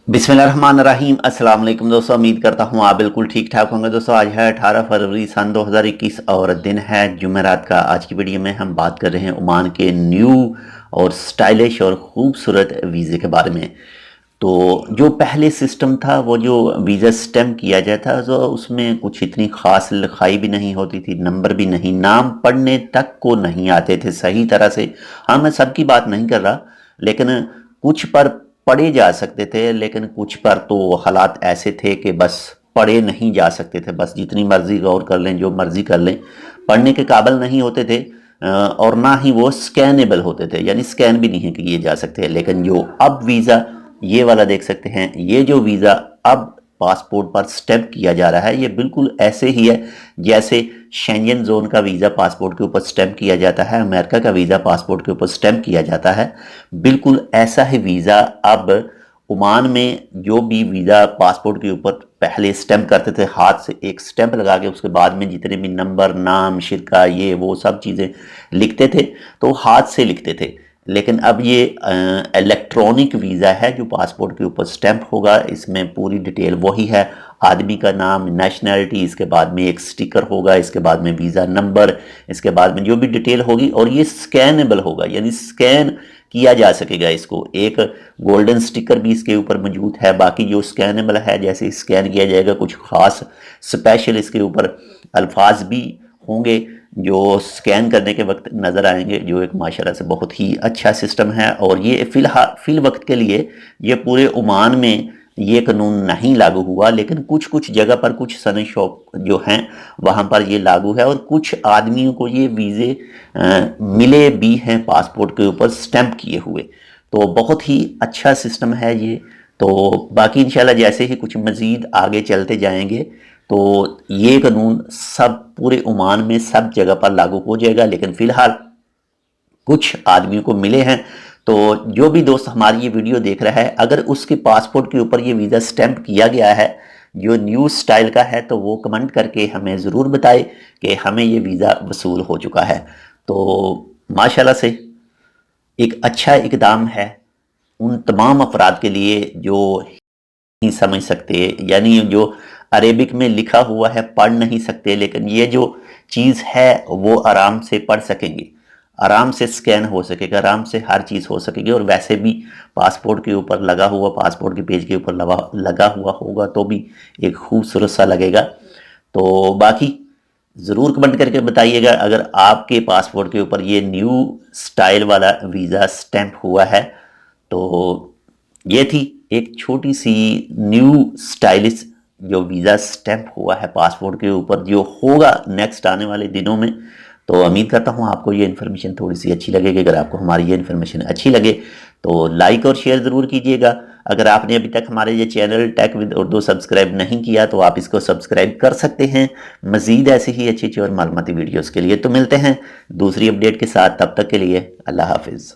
बिस्मिल्लाहिर्रहमानिर्रहीम। अस्सलाम वालेकुम दोस्तों, उम्मीद करता हूँ आप बिल्कुल ठीक ठाक होंगे। दोस्तों आज है 18 फरवरी सन 2021 और दिन है जुमेरात का। आज की वीडियो में हम बात कर रहे हैं ओमान के न्यू और स्टाइलिश और ख़ूबसूरत वीज़े के बारे में। तो जो पहले सिस्टम था, वो जो वीज़ा स्टैम्प किया जाता तो उसमें कुछ इतनी ख़ास लिखाई भी नहीं होती थी, नंबर भी नहीं, नाम पढ़ने तक को नहीं आते थे सही तरह से। हाँ, मैं सबकी बात नहीं कर रहा, लेकिन कुछ पर पढ़े जा सकते थे, लेकिन कुछ पर तो हालात ऐसे थे कि बस पढ़े नहीं जा सकते थे। बस जितनी मर्ज़ी गौर कर लें, जो मर्ज़ी कर लें, पढ़ने के काबिल नहीं होते थे। और ना ही वो स्कैनेबल होते थे, यानी स्कैन भी नहीं किए जा सकते। लेकिन जो अब वीज़ा ये वाला देख सकते हैं, ये जो वीज़ा अब पासपोर्ट पर स्टैम्प किया जा रहा है, ये बिल्कुल ऐसे ही है जैसे शेंजन जोन का वीज़ा पासपोर्ट के ऊपर स्टैम्प किया जाता है, अमेरिका का वीज़ा पासपोर्ट के ऊपर स्टैम्प किया जाता है। बिल्कुल ऐसा ही वीज़ा अब ओमान में जो भी वीज़ा पासपोर्ट के ऊपर पहले स्टैम्प करते थे, हाथ से एक स्टैम्प लगा के उसके बाद में जितने भी नंबर, नाम, शिरका, ये वो सब चीज़ें लिखते थे, तो हाथ से लिखते थे। लेकिन अब ये इलेक्ट्रॉनिक वीज़ा है जो पासपोर्ट के ऊपर स्टैम्प होगा। इसमें पूरी डिटेल वही है, आदमी का नाम, नेशनैलिटी, इसके बाद में एक स्टिकर होगा, इसके बाद में वीज़ा नंबर, इसके बाद में जो भी डिटेल होगी, और ये स्कैनेबल होगा, यानी स्कैन किया जा सकेगा इसको। एक गोल्डन स्टिकर भी इसके ऊपर मौजूद है। बाकी जो स्कैनेबल है, जैसे स्कैन किया जाएगा, कुछ ख़ास स्पेशल इसके ऊपर अल्फाज भी होंगे जो स्कैन करने के वक्त नज़र आएंगे, जो एक माशाल्लाह से बहुत ही अच्छा सिस्टम है। और ये फ़िल वक्त के लिए ये पूरे ओमान में ये कानून नहीं लागू हुआ, लेकिन कुछ कुछ जगह पर, कुछ सनई शॉप जो हैं वहाँ पर ये लागू है, और कुछ आदमियों को ये वीज़े मिले भी हैं पासपोर्ट के ऊपर स्टैम्प किए हुए। तो बहुत ही अच्छा सिस्टम है ये। तो बाकी इंशाल्लाह जैसे ही कुछ मज़ीद आगे चलते जाएंगे तो ये कानून सब पूरे ओमान में सब जगह पर लागू हो जाएगा। लेकिन फ़िलहाल कुछ आदमियों को मिले हैं। तो जो भी दोस्त हमारी ये वीडियो देख रहा है, अगर उसके पासपोर्ट के ऊपर ये वीज़ा स्टैम्प किया गया है जो न्यू स्टाइल का है, तो वो कमेंट करके हमें ज़रूर बताए कि हमें ये वीज़ा वसूल हो चुका है। तो माशाल्लाह से एक अच्छा इक़दाम है उन तमाम अफराद के लिए जो नहीं समझ सकते, यानी जो अरेबिक में लिखा हुआ है पढ़ नहीं सकते, लेकिन ये जो चीज़ है वो आराम से पढ़ सकेंगे, आराम से स्कैन हो सकेगा, आराम से हर चीज़ हो सकेगी। और वैसे भी पासपोर्ट के ऊपर लगा हुआ, पासपोर्ट के पेज के ऊपर लगा हुआ होगा तो भी एक खूबसूरत सा लगेगा। तो बाकी ज़रूर कमेंट करके बताइएगा अगर आपके पासपोर्ट के ऊपर ये न्यू स्टाइल वाला वीज़ा स्टैम्प हुआ है। तो ये थी एक छोटी सी न्यू स्टाइलिश जो वीज़ा स्टैम्प हुआ है पासपोर्ट के ऊपर, जो होगा नेक्स्ट आने वाले दिनों में। तो उम्मीद करता हूँ आपको ये इन्फॉर्मेशन थोड़ी सी अच्छी लगेगी। अगर आपको हमारी ये इन्फॉर्मेशन अच्छी लगे तो लाइक और शेयर ज़रूर कीजिएगा। अगर आपने अभी तक हमारे ये channel tech with Urdu subscribe नहीं किया तो आप इसको सब्सक्राइब कर सकते हैं मज़ीद ऐसी ही अच्छी अच्छी और मालूमाती वीडियोज़ के लिए। तो मिलते हैं दूसरी अपडेट के साथ, तब तक के लिए अल्लाह हाफिज़।